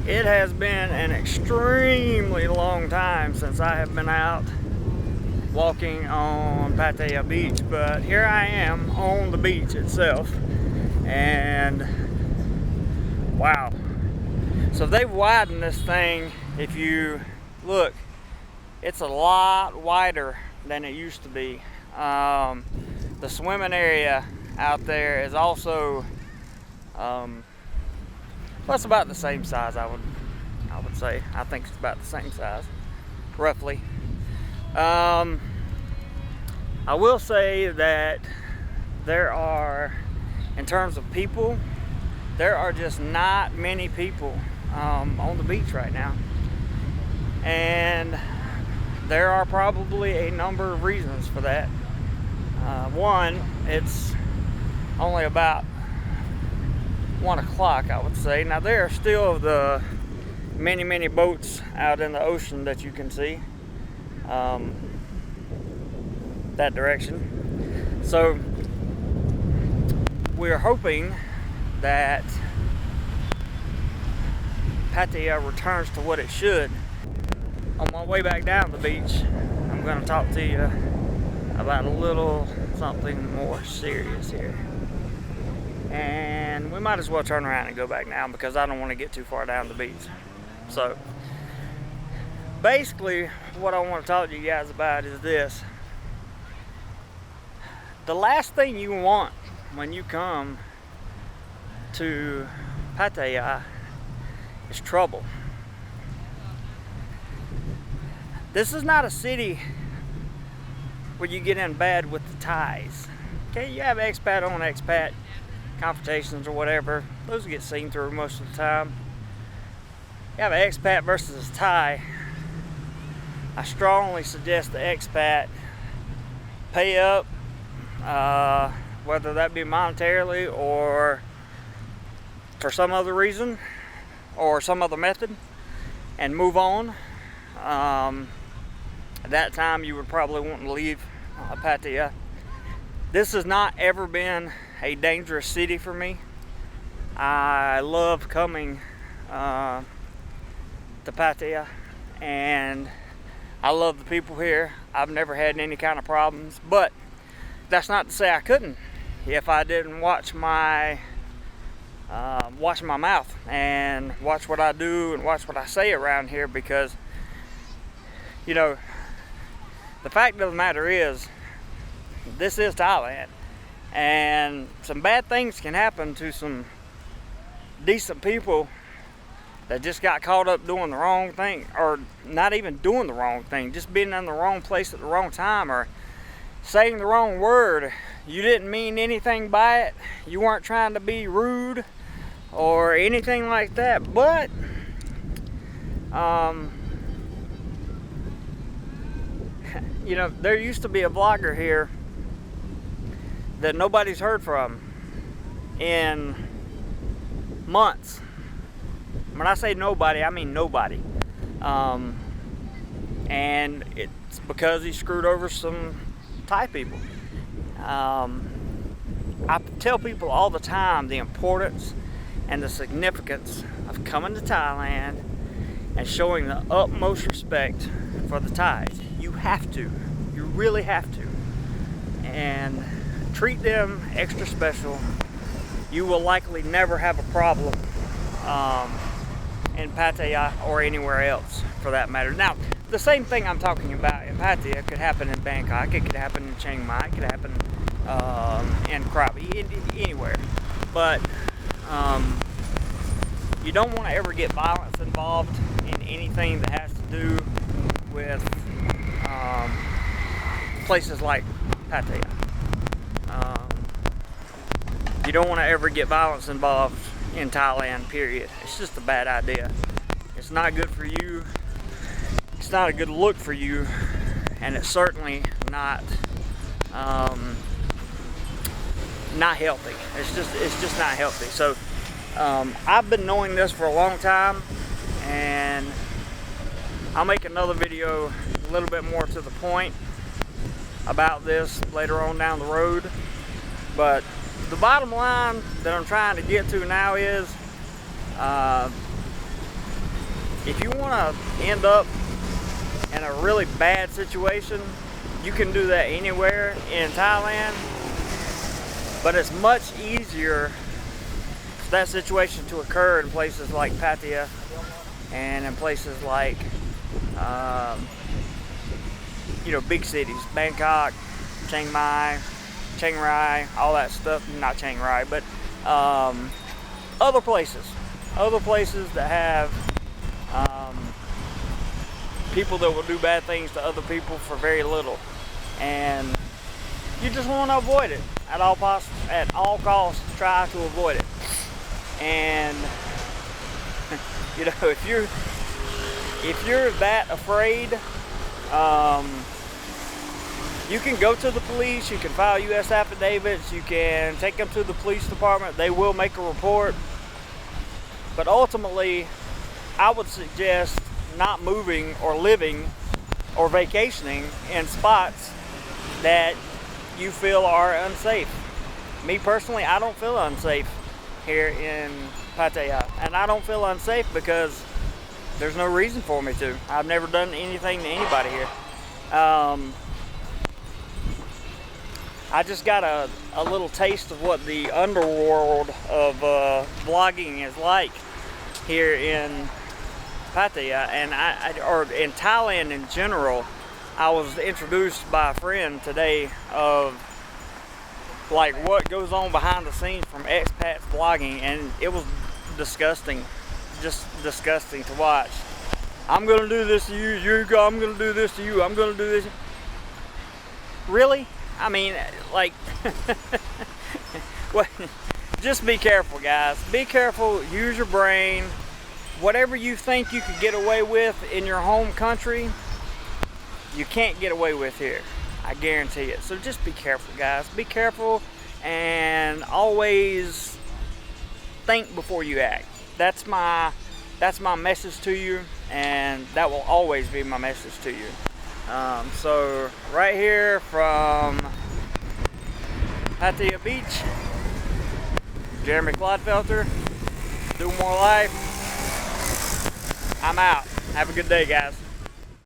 It has been an extremely long time since I have been out walking on Pattaya Beach, but here I am on the beach itself, and wow. So they've widened this thing. If you look, it's a lot wider than it used to be. The swimming area out there is also well, it's about the same size, I would say. I think it's about the same size, roughly. I will say that there are, in terms of people, there are just not many people on the beach right now. And there are probably a number of reasons for that. One, it's only about 1 o'clock, I would say. Now there are still the many boats out in the ocean that you can see that direction. So we're hoping that Pattaya returns to what it should. On my way back down the beach, I'm going to talk to you about a little something more serious here. And we might as well turn around and go back now because I don't want to get too far down the beach. So basically what I want to talk to you guys about is this. The last thing you want when you come to Pattaya is trouble. This is not a city where you get in bad with the Thais. Okay, you have expat on expat confrontations or whatever. Those get seen through most of the time. You have an expat versus a Thai. I strongly suggest the expat pay up, whether that be monetarily or for some other reason or some other method, and move on. At that time you would probably want to leave Pattaya. This has not ever been a dangerous city for me. I love coming to Pattaya, and I love the people here. I've never had any kind of problems, but that's not to say I couldn't if I didn't watch my mouth and watch what I do and watch what I say around here, because you know, the fact of the matter is, this is Thailand, and some bad things can happen to some decent people that just got caught up doing the wrong thing, or not even doing the wrong thing, just being in the wrong place at the wrong time, or saying the wrong word. You didn't mean anything by it. You weren't trying to be rude or anything like that, but you know, there used to be a vlogger here that nobody's heard from in months. When I say nobody, I mean nobody. And it's because he screwed over some Thai people. I tell people all the time the importance and the significance of coming to Thailand and showing the utmost respect for the Thais. You have to. You really have to. And treat them extra special. You will likely never have a problem in Pattaya or anywhere else for that matter. Now, the same thing I'm talking about in Pattaya could happen in Bangkok, it could happen in Chiang Mai, it could happen in Krabi, anywhere. But you don't want to ever get violence involved in anything that has to do with places like Pattaya. You don't want to ever get violence involved in Thailand, period. It's just a bad idea. It's not good for you. It's not a good look for you, and it's certainly not healthy. It's just not healthy. So I've been knowing this for a long time, and I'll make another video a little bit more to the point about this later on down the road. But the bottom line that I'm trying to get to now is if you want to end up in a really bad situation, you can do that anywhere in Thailand, but it's much easier for that situation to occur in places like Pattaya and in places like big cities, Bangkok, Chiang Mai, Chiang Rai, all that stuff. Not Chiang Rai, but other places that have people that will do bad things to other people for very little, and you just want to avoid it at all costs. Try to avoid it. And if you're that afraid, you can go to the police, you can file U.S. affidavits, you can take them to the police department. They will make a report. But ultimately, I would suggest not moving or living or vacationing in spots that you feel are unsafe. Me personally, I don't feel unsafe here in Pattaya. And I don't feel unsafe because there's no reason for me to. I've never done anything to anybody here. I just got a little taste of what the underworld of vlogging is like here in Pattaya, and or in Thailand in general. I was introduced by a friend today of like what goes on behind the scenes from expats vlogging, and it was disgusting, just disgusting to watch. I'm gonna do this to you, I'm gonna do this to you, I'm gonna do this. Really? I mean, like, well, just be careful, guys. Be careful, use your brain. Whatever you think you could get away with in your home country, you can't get away with here. I guarantee it. So just be careful, guys. Be careful, and always think before you act. That's my message to you, and that will always be my message to you. So right here from Pattaya Beach, Jeremy Clodfelter, DoMoreLife. I'm out. Have a good day, guys.